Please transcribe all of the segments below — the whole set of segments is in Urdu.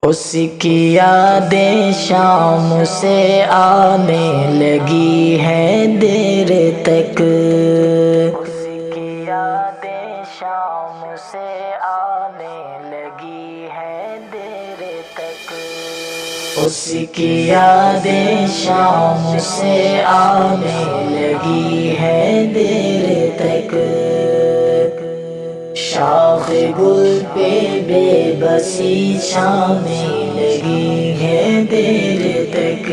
اس کی یادیں شام سے آنے لگی ہیں دیر تک، اس کی یادیں شام سے آنے لگی ہیں دیر تک، اس کی یادیں شام سے آنے لگی ہیں دیر تک، شاخ گل پہ بے بسی چھانے لگی ہے دیر تک،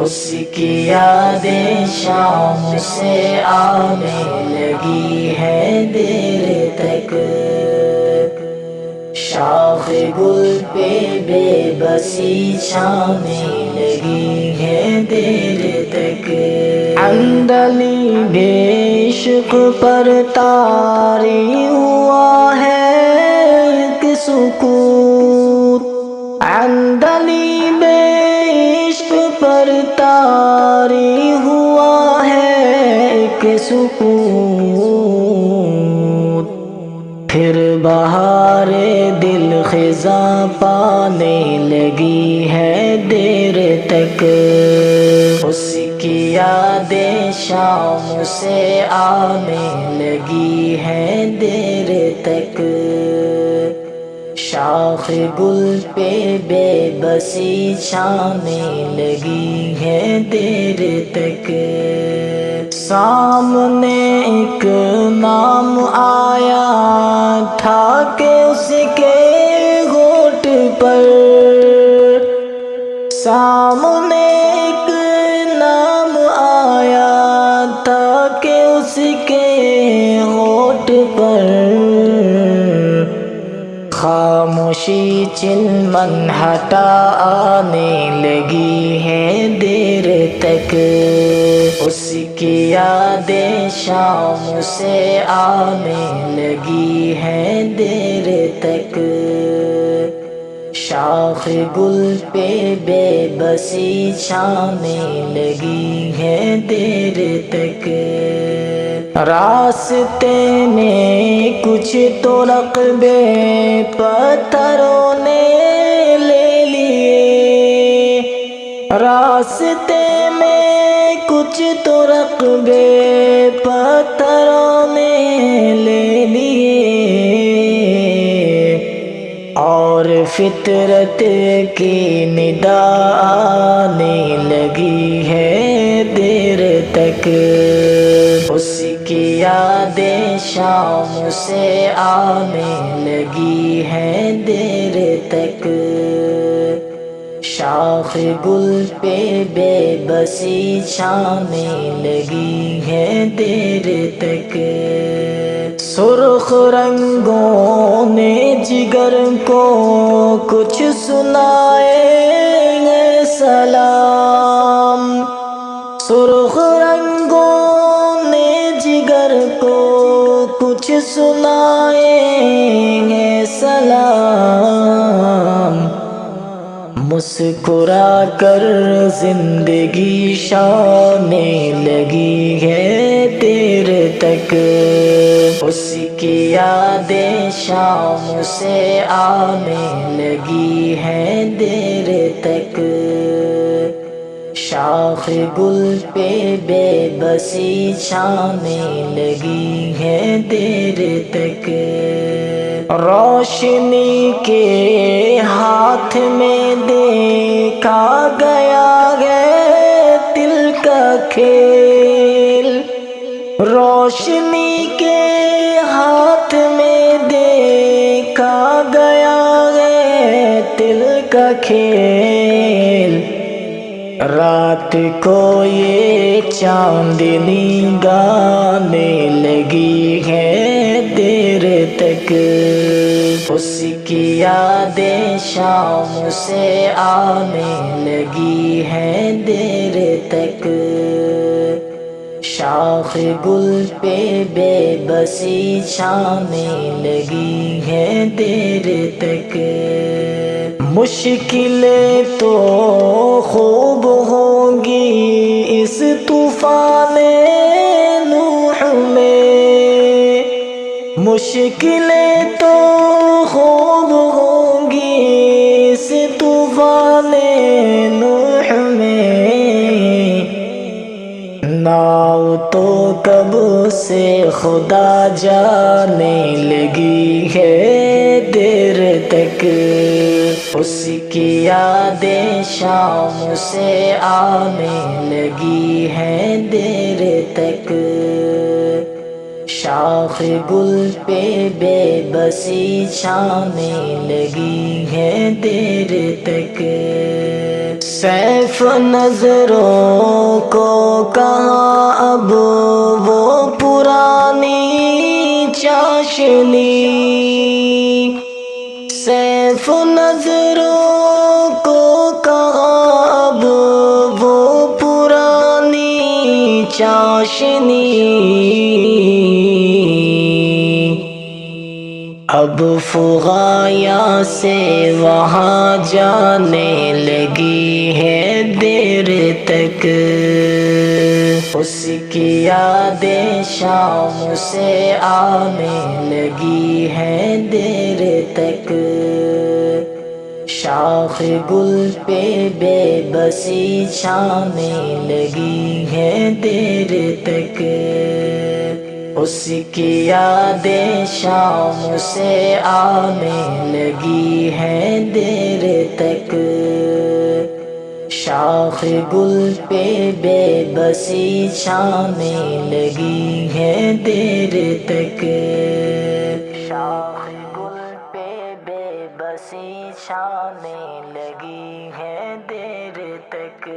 اس کی یادیں شام سے آنے لگی ہے دیر تک، شاخ گل پہ بے بسی چھانے لگی ہے دیر تک، عندلیب عشق پر طاری ہوا ہے ایک سکوت، عندلیب عشق پر طاری ہوا ہے ایک سکوت، پھر بہار دل خزاں پانے لگی ہے دیر تک، اس کی یادیں شام سے آنے لگی ہیں دیر تک، شاخ گل پہ بے بسی چھانے لگی ہے دیر تک، سامنے ایک نام آیا تھا کہ اس کے ہونٹ پر، سامنے ایک نام آیا تھا کہ اس کے ہونٹ پر، خاموشی چلمن ہٹا آنے لگی ہے دیر تک، اس کی یادیں شام سے آنے لگی ہے دیر تک، شاخ گل پہ بے بسی چھانے لگی ہے دیر تک، راستے میں کچھ تو رقبے پتھروں نے لے لیے، راستے میں کچھ تو رقبے پتھروں نے لے لیے، اور فطرت کی ندا آنے لگی ہے دیر تک، اس کی یادیں شام سے آنے لگی ہیں دیر تک، شاخ گل پہ بے بسی چھانے لگی ہے دیر تک، سرخ رنگوں نے جگر کو کچھ سنائے گے سلام، سرخ رنگوں نے جگر کو کچھ سنائیں گے سلام، مسکرا کر زندگی شانے لگی ہے دیر تک، اس کی یادیں شام سے آنے لگی ہے دیر تک، شاخ گل پہ بے بسی چھانے لگی ہے دیر تک، روشنی کے ہاتھ میں دیکھا گیا ہے دل کا کھیل، روشنی کے ہاتھ میں دیکھا گیا ہے دل کا کھیل، رات کو یہ چاندنی گانے لگی ہے دیر تک، اس کی یادیں شام سے آنے لگی ہے دیر تک، شاخ گل پہ بے بسی چھانے لگی ہے دیر تک، مشکلیں تو خوب ہوں گی اس طوفان نوح میں، مشکلیں تو خوب ہوں گی اس طوفان نوح میں، ناؤ تو کب سے خدا جانے لگی ہے دیر تک، اس کی یادیں شام سے آنے لگی ہیں دیر تک، شاخ گل پہ بے بسی چھانے لگی ہے دیر تک، سیف نظروں کو کہاں اب وہ پرانی چاشنی، سیف نظروں کو کہاں اب وہ پرانی چاشنی، اب فغایا سے وہاں جانے لگی ہے دیر تک، اس کی یادیں شام سے آنے لگی ہیں دیر تک، شاخ گل پہ بے بسی چھانے لگی ہے دیر تک، اس کی یادیں شام سے آنے لگی ہیں دیر تک، شاخ گل پہ بے بسی چھانے لگی ہیں دیر تک، شاخ گل پہ بے بسی چھانے لگی ہیں دیر تک۔